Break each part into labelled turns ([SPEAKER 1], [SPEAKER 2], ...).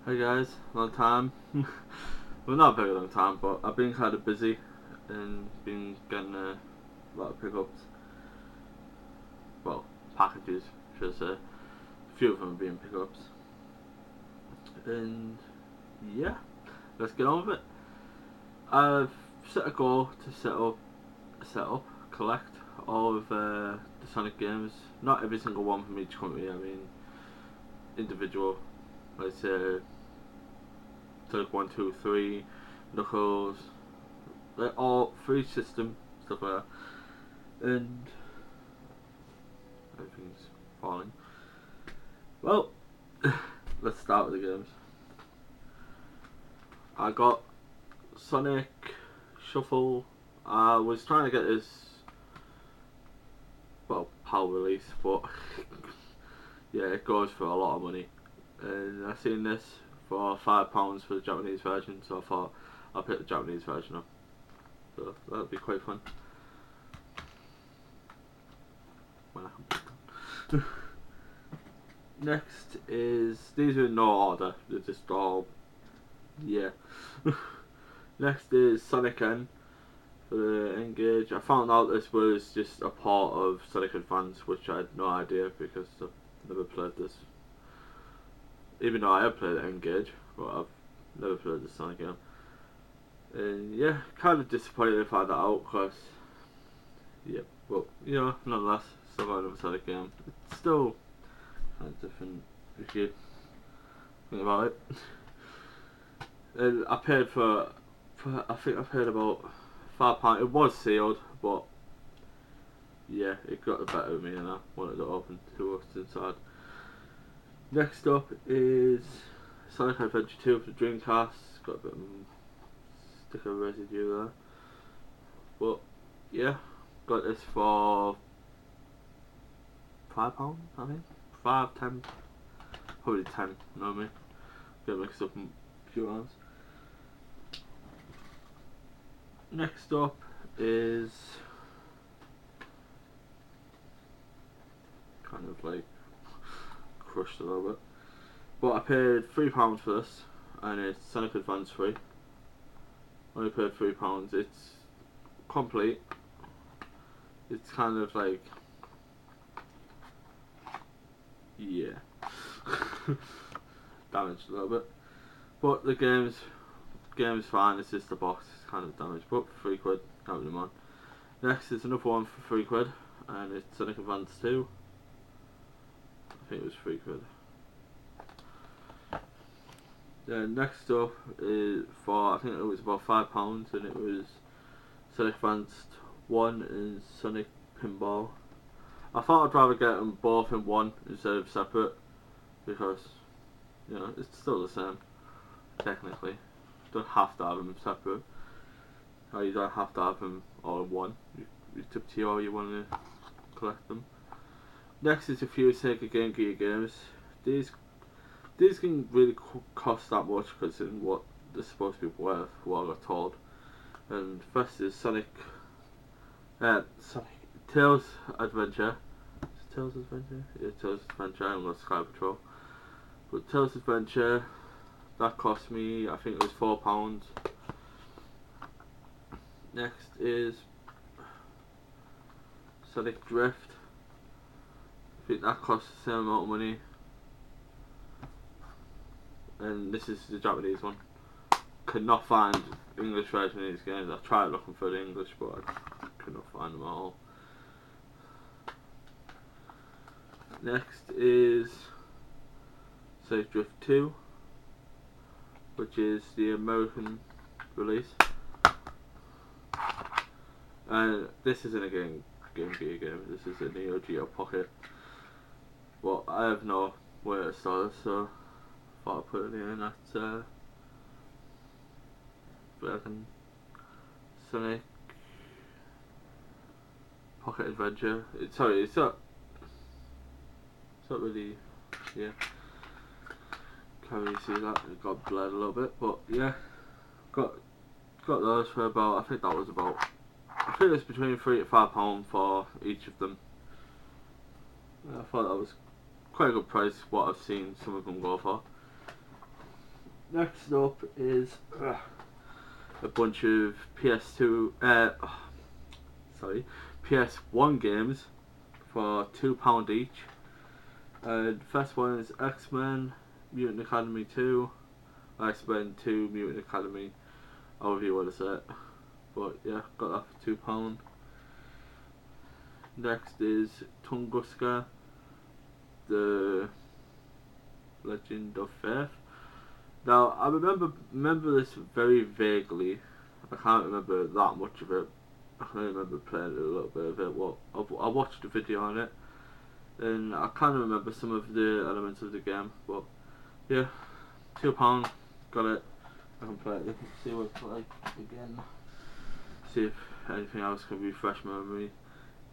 [SPEAKER 1] Hey guys, long time. Well, not a very long time, but I've been kind of busy and been getting a lot of pickups. Well, packages, should I say. A few of them have been pickups. And yeah, let's get on with it. I've set a goal to collect all of the Sonic games. Not every single one from each company. I mean, individual. Let's say Sonic 1, 2, 3, Knuckles, like all for each system, stuff like that. And everything's falling. Well, let's start with the games. I got Sonic Shuffle. I was trying to get this, well, PAL release, but yeah, it goes for a lot of money. And I seen this for £5 for the Japanese version, so I thought I'll pick the Japanese version up. So that'll be quite fun. Next is, these are in no order, they're just all, yeah. Next is Sonic N for the N-Gage. I found out this was just a part of Sonic Advance, which I had no idea because I've never played this. Even though I have played N-Gage, but I've never played the Sonic game. And yeah, kind of disappointed to find that out because, yeah, well, you know, nonetheless, still got another Sonic game. It's still kind of different if you think about it. And I paid for I think I paid about £5. It was sealed, but yeah, it got the better of me and I wanted to open to what's inside. Next up is Sonic Adventure 2 for the Dreamcast. Got a bit of sticker residue there. But yeah, got this for £5, I think. 5, 10, probably 10, you know what I mean? Get mixed up in a few rounds. Next up is kind of like crushed a little bit. But I paid £3 for this, and it's Sonic Advance 3. Only paid £3. It's complete. It's kind of like, yeah, damaged a little bit. But the game's fine. It's just the box is kind of damaged. But for £3, can't really mind. Next is another one for £3, and it's Sonic Advance 2. I think it was £3. Then next up is for, I think it was about £5, and it was Sonic Advance 1 and Sonic Pinball. I thought I'd rather get them both in one instead of separate because, you know, it's still the same technically. You don't have to have them separate, or you don't have to have them all in one. It's up to you how you want to collect them. Next is a few Sega Game Gear games. These can really cost that much because in what they're supposed to be worth, what I got told. And first is Sonic Tails Adventure. Is it Tails Adventure? Yeah, Tails Adventure. I'm not Sky Patrol. But Tails Adventure, that cost me, I think it was £4. Next is Sonic Drift. I think that costs the same amount of money. And this is the Japanese one. Could not find English version of these games. I tried looking for the English, but I could not find them at all. Next is Sonic Drift 2, which is the American release. And this isn't a Game Gear game. This is a Neo Geo Pocket. Well, I have no way to start this, so I thought I'd put it in at Sonic Pocket Adventure. It's not really, yeah. Can't really see that. It got blurred a little bit, but yeah, got those for about. I think that was about. I think it's between £3 to £5 for each of them. I thought that was quite a good price. What I've seen some of them go for. Next up is a bunch of PS1 games for £2 each. The first one is X-Men Mutant Academy 2, X-Men 2 Mutant Academy, however you want to say it. But yeah, got that for £2. Next is Tunguska, the Legend of Faith. Now I remember this very vaguely. I can't remember that much of it. I can remember playing a little bit of it. Well, I watched a video on it, and I kind of remember some of the elements of the game. But yeah, £2, got it. I can play it. See what it's like again. See if anything else can refresh my memory.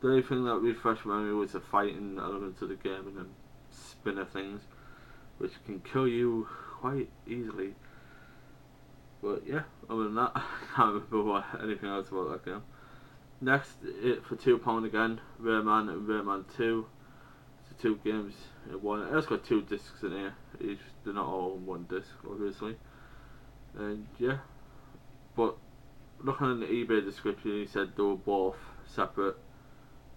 [SPEAKER 1] The only thing that refreshed my memory was the fighting elements of the game and then spinner things, which can kill you quite easily. But yeah, other than that, I can't remember anything else about that game. Next, it for £2 again, Rayman and Rayman 2. It's 2 games in one. It's got 2 discs in here. They're not all in one disc, obviously. And yeah, but looking at the eBay description, he said they were both separate,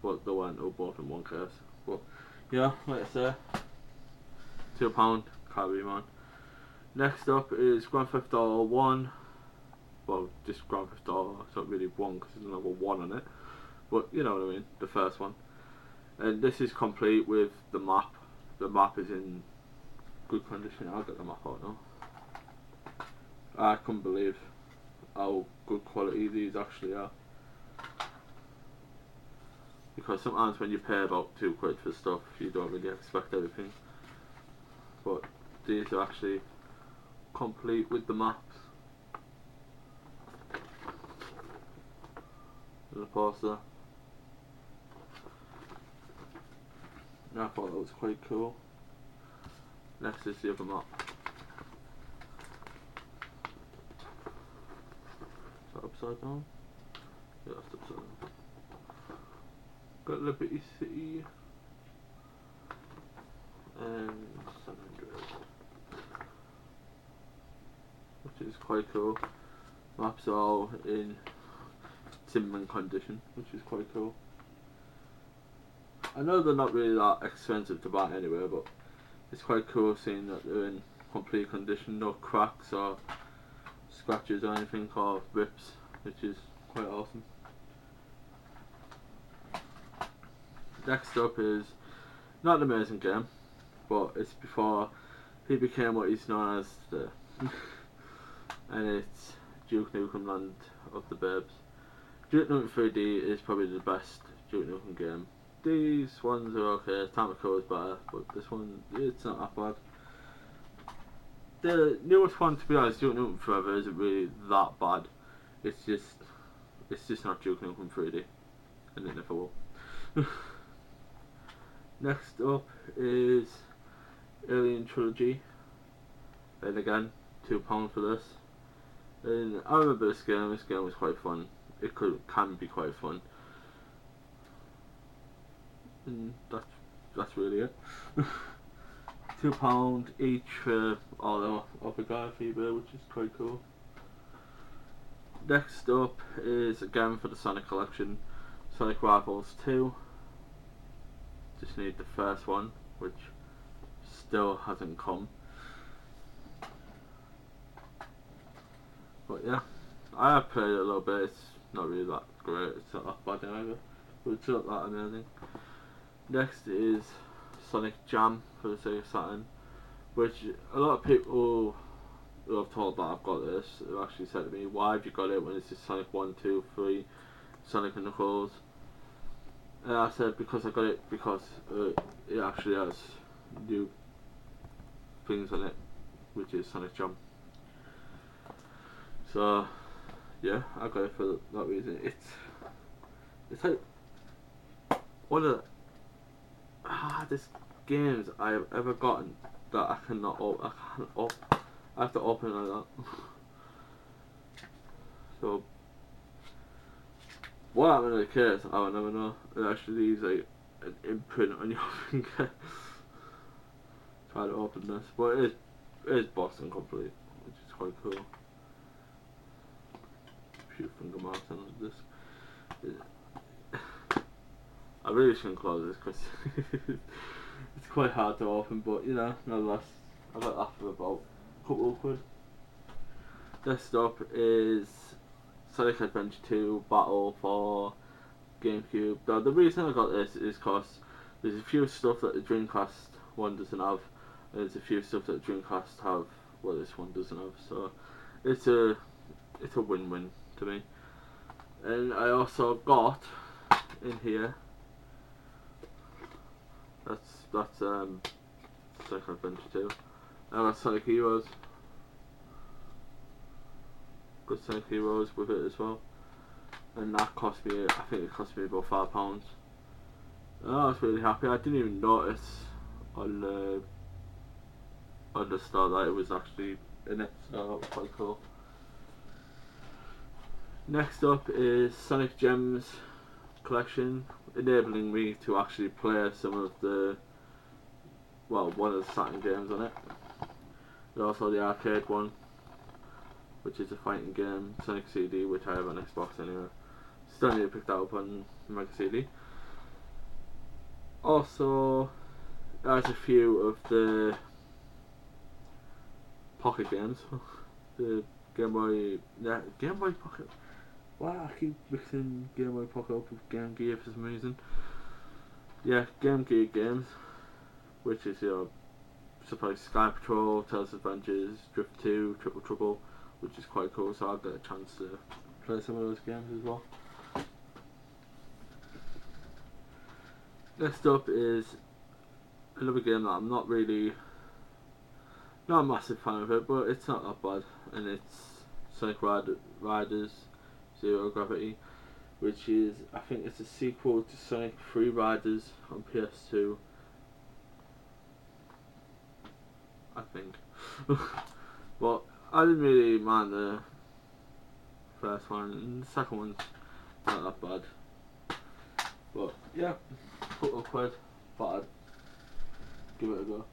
[SPEAKER 1] but they weren't. They were both in one case. But yeah, like I say, £2, carry man. Next up is Grand Theft Auto 1. Well, just Grand Theft Auto. It's not really 1 because there's another 1 on it. But you know what I mean, the first one. And this is complete with the map. The map is in good condition. I'll get the map out now. I couldn't believe how good quality these actually are. Because sometimes when you pay about £2 for stuff, you don't really expect everything. But these are actually complete with the maps. And the poster. And I thought that was quite cool. Next is the other map. Is that upside down? Yeah, that's upside down. Got Liberty City and San Andreas, which is quite cool. Maps are all in Timman condition, which is quite cool. I know they're not really that expensive to buy anyway, but it's quite cool seeing that they're in complete condition, no cracks or scratches or anything or rips, which is quite awesome. Next up is not an amazing game, but it's before he became what he's known as the and it's Duke Nukem Land of the Burbs. Duke Nukem 3D is probably the best Duke Nukem game. These ones are okay, Tamako is better, but this one, it's not that bad. The newest one, to be honest, Duke Nukem Forever isn't really that bad. It's just not Duke Nukem 3D, and it never will. Next up is Alien Trilogy, and again, £2 for this. And I remember this game was quite fun. It can be quite fun. And that's really it. £2 each for all the other guy fever, which is quite cool. Next up is again for the Sonic collection, Sonic Rivals 2. Just need the first one, which still hasn't come. But yeah, I have played it a little bit. It's not really that great. It's not that bad either, but it's not that amazing. Next is Sonic Jam for the Sega Saturn, which a lot of people who I've told that I've got this have actually said to me, why have you got it when it's just Sonic 1, 2, 3, Sonic and Knuckles? And I said because I got it because it actually has new things on it, which is Sonic Jam. So yeah, I got it for that reason. It's like one of the hardest games I have ever gotten that I cannot open. I have to open it like that. So what happened in the case, I will never know. It actually leaves like an imprint on your finger. Try to open this, but it is boxed and complete, which quite cool. A few finger marks on this. I really shouldn't close this because it's quite hard to open, but you know, nonetheless, I got that for about a couple of quid. Next up is Sonic Adventure 2 Battle for GameCube. Now, the reason I got this is because there's a few stuff that the Dreamcast one doesn't have, and there's a few stuff that the Dreamcast have, well, this one doesn't have. So it's a win-win to me. And I also got in here. That's Sonic Adventure 2. I got Sonic Heroes. Got Sonic Heroes with it as well. And that cost me, I think it cost me about £5. And I was really happy. I didn't even notice on the store that it was actually in it, so that was quite cool. Next up is Sonic Gems collection, enabling me to actually play some of the, well, one of the Saturn games on it. There's also the arcade one, which is a fighting game, Sonic CD, which I have on Xbox anyway. Still need to pick that up on Mega CD. Also, there's a few of the Pocket games. The Game Boy Pocket. Wow, I keep mixing Game Boy Pocket up with Game Gear for some reason. Yeah, Game Gear games, which is your stuff like Sky Patrol, Tales of Adventures, Drift 2, Triple Trouble, which is quite cool. So I'll get a chance to play some of those games as well. Next up is another game that I'm not a massive fan of it, but it's not that bad, and it's Sonic Riders Zero Gravity, which is, I think it's a sequel to Sonic Free Riders on PS2, I think. But I didn't really mind the first one, and the second one's not that bad. But yeah, couple of quid, but I'd give it a go.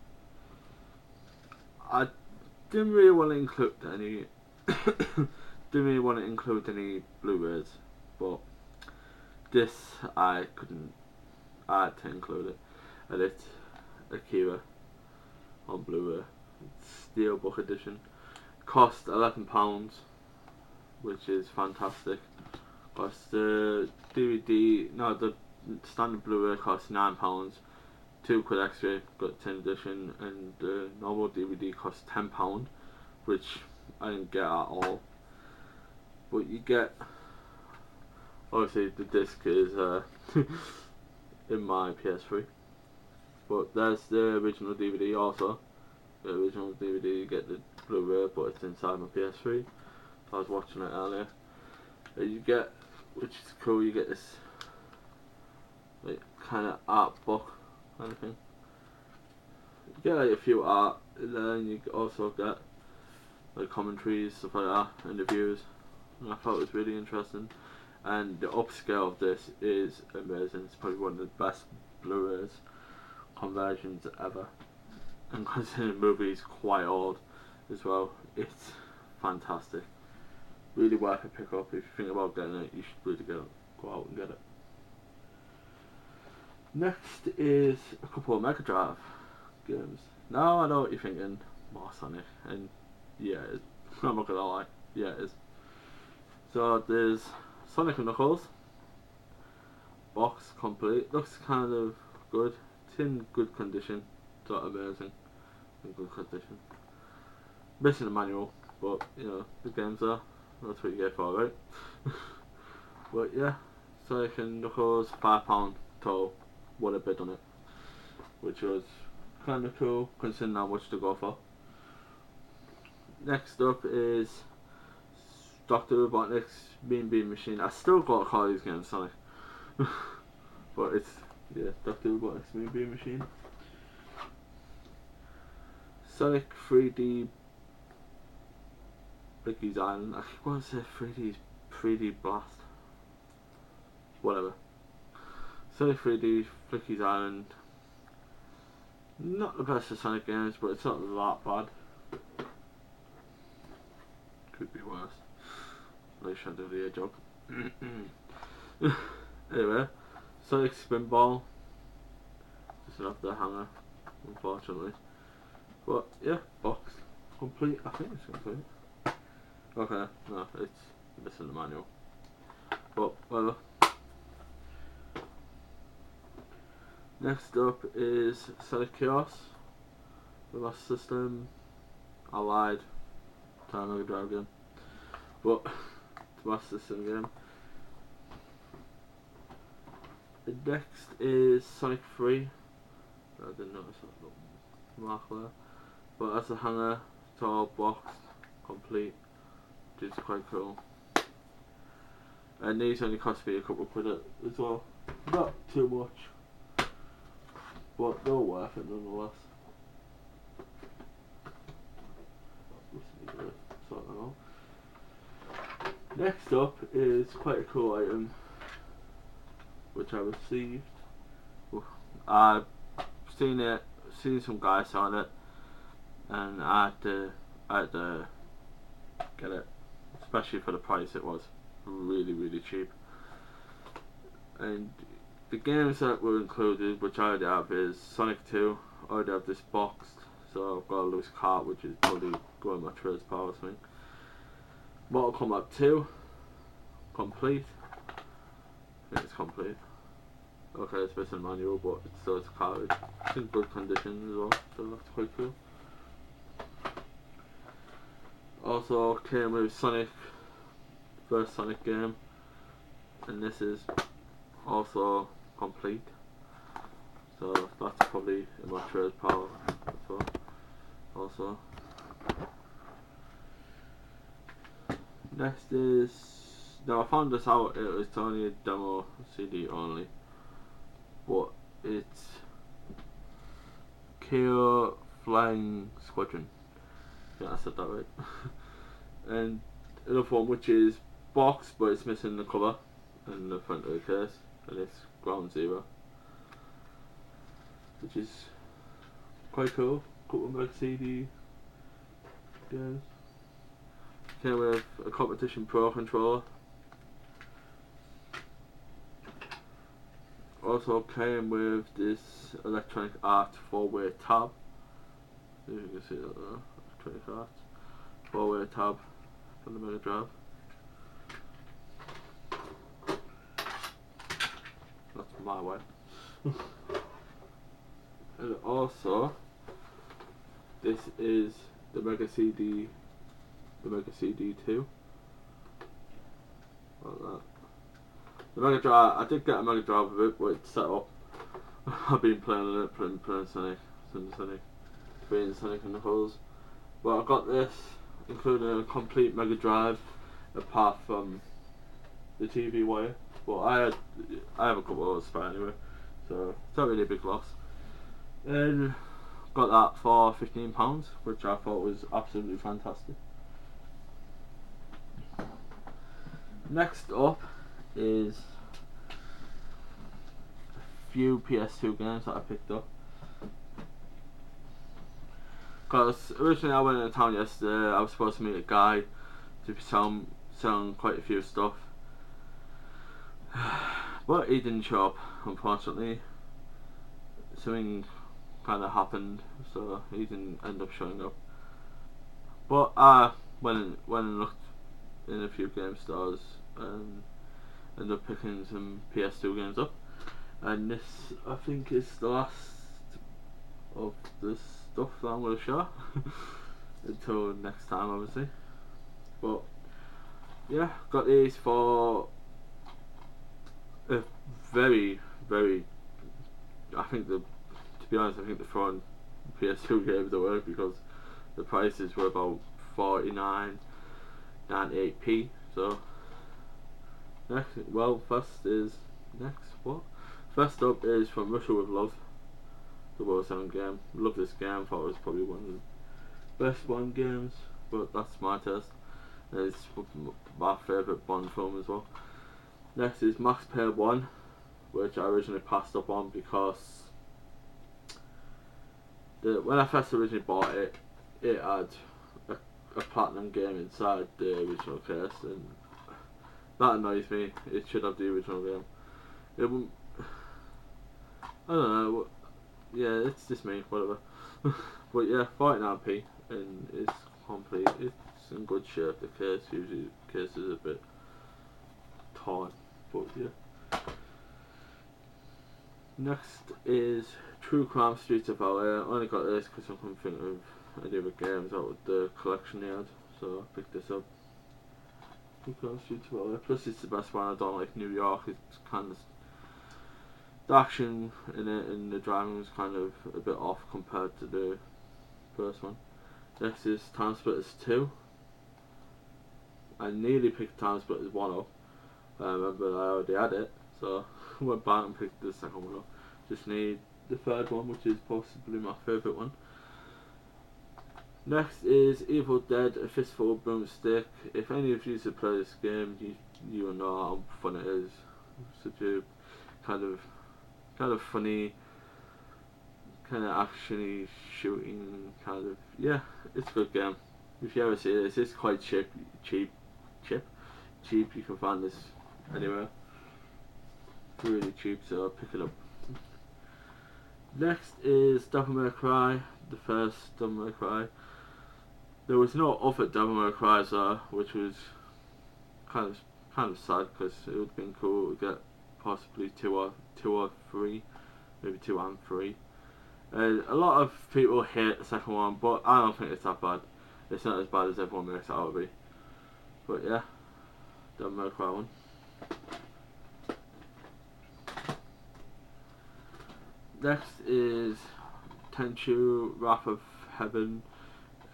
[SPEAKER 1] I didn't really want to include any Blu-rays, but this I had to include it, and it's Akira on Blu-ray. It's Steelbook edition. Cost £11, which is fantastic. Cost the standard Blu-ray costs £9. £2 extra, got 10 edition, and the normal DVD costs £10, which I didn't get at all. But you get, obviously the disc is in my PS3, but there's the original DVD also. The original DVD, you get the Blu-ray, but it's inside my PS3. I was watching it earlier. You get, which is cool, you get this like kind of art book kind of thing. You get like a few art, and then you also get like commentaries, stuff like that, interviews, and I thought it was really interesting. And the upscale of this is amazing. It's probably one of the best Blu-rays conversions ever. And considering the movie is quite old as well, it's fantastic. Really worth a pick up. If you think about getting it, you should really go out and get it. Next is a couple of Mega Drive games. Now I know what you're thinking, more Sonic, and yeah, it is. I'm not gonna lie, yeah it is. So there's Sonic and Knuckles, box complete, looks kind of good, it's in good condition, it's not amazing, in good condition. Missing a manual, but you know, the game's there, that's what you get for it, right? But yeah, Sonic and Knuckles, £5 total. What a bid on it, which was kind of cool considering how much to go for. Next up is Dr. Robotnik's Mean Bean Machine. I still gotta call these games Sonic, but it's, yeah, Dr. Robotnik's Mean Bean Machine. Sonic 3D Blicky's Island. I keep wanting to say 3D Blast. Whatever. Sonic 3D Flicky's Island. Not the best of Sonic games, but it's not that bad. Shadow of the Hedgehog. Anyway, Sonic Spinball. Just off the hanger, unfortunately. But yeah, box complete. I think it's complete. Okay, no, it's missing the manual. But whatever. Next up is Sonic Chaos, the Master System. I lied. Time Mega Drive game. But the Master System game. The next is Sonic 3. I didn't notice that little mark there. But as a hanger, it's all boxed, complete, which is quite cool. And these only cost me a couple of quid as well. Not too much, but they're worth it nonetheless. Sort that out. Next up is quite a cool item, which I received. I've seen some guys on it, and I had to get it, especially for the price. It was really cheap. And the games that were included, which I already have, is Sonic 2. I already have this boxed, so I've got a loose cart, which is probably going my first power swing. Mortal Kombat 2, complete. I think it's complete. Okay, it's missing manual, but it's still a cartridge. It's in good condition as well, so that's quite cool. Also came with Sonic, first Sonic game, and this is also complete. So that's probably in my third power as well. Also, next is, now I found this out. It was only a demo CD only. But it's Chaos Flying Squadron. Yeah, I said that right. And another one which is boxed, but it's missing the cover and the front of the case, and it's Ground Zero, which is quite cool. Couple of Mega CD games. Came with a Competition Pro controller. Also came with this Electronic Arts 4-way tab. See if you can see that there. Electronic Arts 4-way tab from the Mega Drive. That's my way. And also, this is the Mega CD, the Mega CD 2. Like that. The Mega Drive, I did get a Mega Drive with it, but it's set up. I've been playing it, playing Sonic, Sonic 3 and Sonic and Knuckles. But I got this, including a complete Mega Drive, apart from the TV wire. But I have a couple of spare anyway, so it's not really a big loss. And got that for £15, which I thought was absolutely fantastic. Next up is a few PS2 games that I picked up. Because originally I went into town yesterday. I was supposed to meet a guy to be selling quite a few stuff, but he didn't show up, unfortunately. Something kind of happened, so he didn't end up showing up. But I went and looked in a few game stores and ended up picking some PS2 games up. And this, I think, is the last of the stuff that I'm going to show until next time, obviously. But yeah, got these for a very, I think to be honest, I think the front PS2 games at work, because the prices were about 49.98p. So next, well, first up is from Russia with Love, the World Sound game. Love this game. Thought it was probably one of the best Bond games, but that's my taste. It's my favourite Bond film as well. Next is Max Payne 1, which I originally passed up on because when I first originally bought it, it had a platinum game inside the original case, and That annoys me. It should have the original game. It wouldn't, I don't know. Yeah, it's just me. Whatever. But yeah, 49p and it's complete. It's in good shape. The case is a bit torn, but yeah. Next is True Crime Streets of LA. I only got this because I couldn't think of any other games out of the collection they had, so I picked this up. True Crime Streets of LA. Plus, it's the best one. I don't like New York. It's kind of the action in it and the driving was kind of a bit off compared to the first one. Next is Time Splitters 2. I nearly picked Time Splitters 1 up, but I already had it, so I went back and picked the second one up. Just need the third one, which is possibly my favourite one. Next is Evil Dead: A Fistful of Broomstick. If any of you have played this game, you will know how fun it is. Such a kind of funny, kind of actiony shooting kind of, yeah, it's a good game. If you ever see this, it's quite cheap. You can find this anywhere. Really cheap, so pick it up. Next is Devil May Cry, the first Devil May Cry. There was no other Devil May Cry there, which was kind of sad because it would have been cool to get possibly two or three, maybe 2 and 3. A lot of people hate the second one, but I don't think it's that bad. It's not as bad as everyone makes it out to be. But yeah, Devil May Cry 1. Next is Tenchu Wrath of Heaven,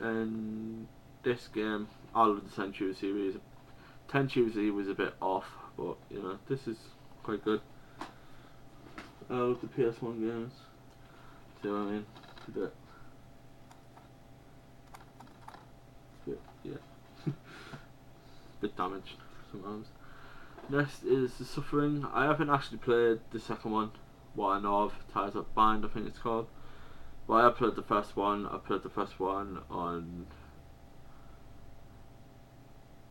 [SPEAKER 1] and this game, I love the Tenchu series. Tenchu Z was a bit off, but you know, this is quite good. I love the PS1 games. See what I mean? A bit, yeah. Bit damaged sometimes. Next is The Suffering. I haven't actually played the second one. What I know of, Ties Up Bind, I think it's called. But I played the first one. I played the first one on,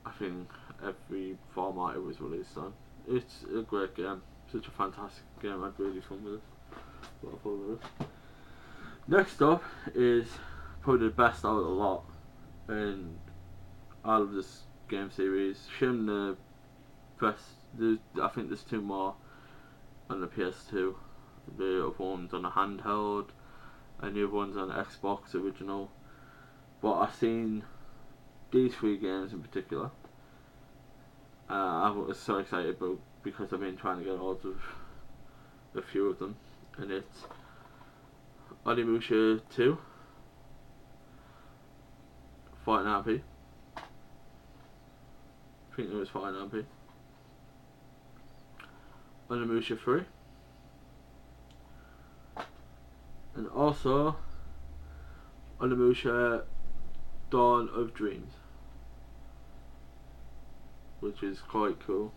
[SPEAKER 1] I think, every format it was released on. It's a great game. Such a fantastic game. I had really fun with it. A lot of fun with it. Next up is probably the best out of the lot, and I love this game series. Shim the best. I think there's 2 more on the PS2. The other one's on a handheld, and the other one's on Xbox original. But I've seen these 3 games in particular. I was so excited about because I've been trying to get hold of a few of them, and it's Onimusha 2, 49p. I think it was 49p. Onimusha 3. And also Onimusha Dawn of Dreams, which is quite cool.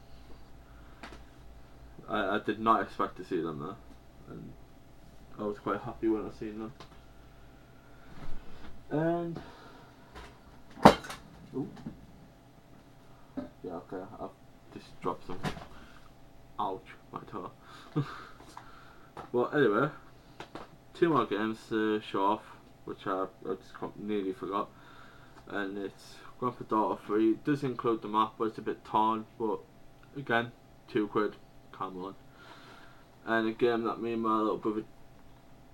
[SPEAKER 1] I did not expect to see them there, and I was quite happy when I seen them. And ooh. Yeah, okay, I've just dropped some. Ouch, my toe. Well, anyway, 2 more games to show off, which I just nearly forgot. And it's Grand Theft Auto 3. It does include the map, but it's a bit torn. But again, £2, come on. And a game that me and my little brother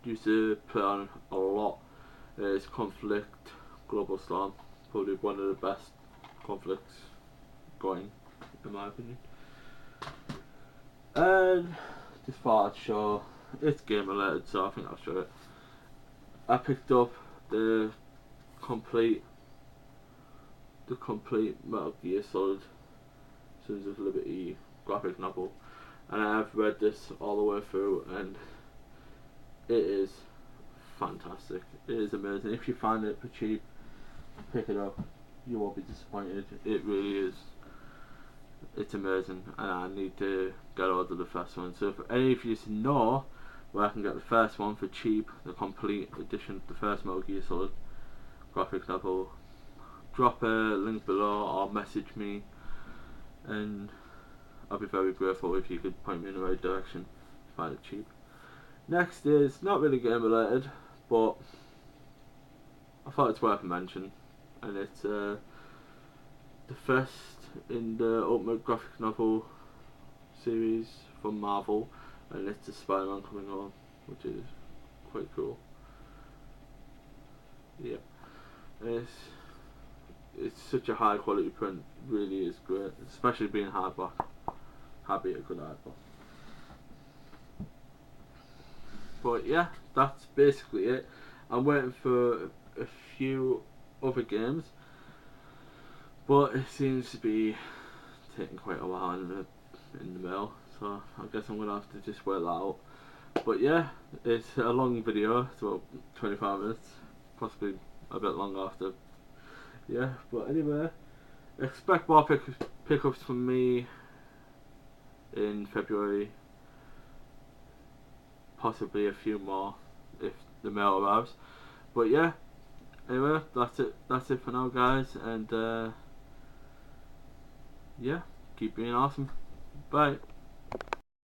[SPEAKER 1] used to play on a lot is Conflict Global Storm. Probably one of the best conflicts going, in my opinion. And just thought I'd show, it's game related, so I think I'll show it. I picked up the complete Metal Gear Solid Sons of Liberty graphic novel, and I have read this all the way through, and it is fantastic. It is amazing. If you find it for cheap, pick it up. You won't be disappointed. It really is. It's amazing, and I need to get hold of the first one. So if any of you know where I can get the first one for cheap, the complete edition of the first Metal Gear Solid graphic novel, drop a link below or message me, and I'd be very grateful if you could point me in the right direction. Find it cheap. Next is not really game related, but I thought it's worth a mention, and it's the first in the Ultimate Graphic Novel series from Marvel, and it's the Spider-Man Coming Home, which is quite cool. Yeah, it's such a high quality print, really is great, especially being hardback. Happy a good hardback. But yeah, that's basically it. I'm waiting for a few other games, but it seems to be taking quite a while in the mail, so I guess I'm gonna have to just wait that out. But yeah, it's a long video, it's about 25 minutes, possibly a bit long after. Yeah, but anyway, expect more pickups from me in February, possibly a few more if the mail arrives. But yeah, anyway, that's it for now, guys, and yeah, keep being awesome. Bye.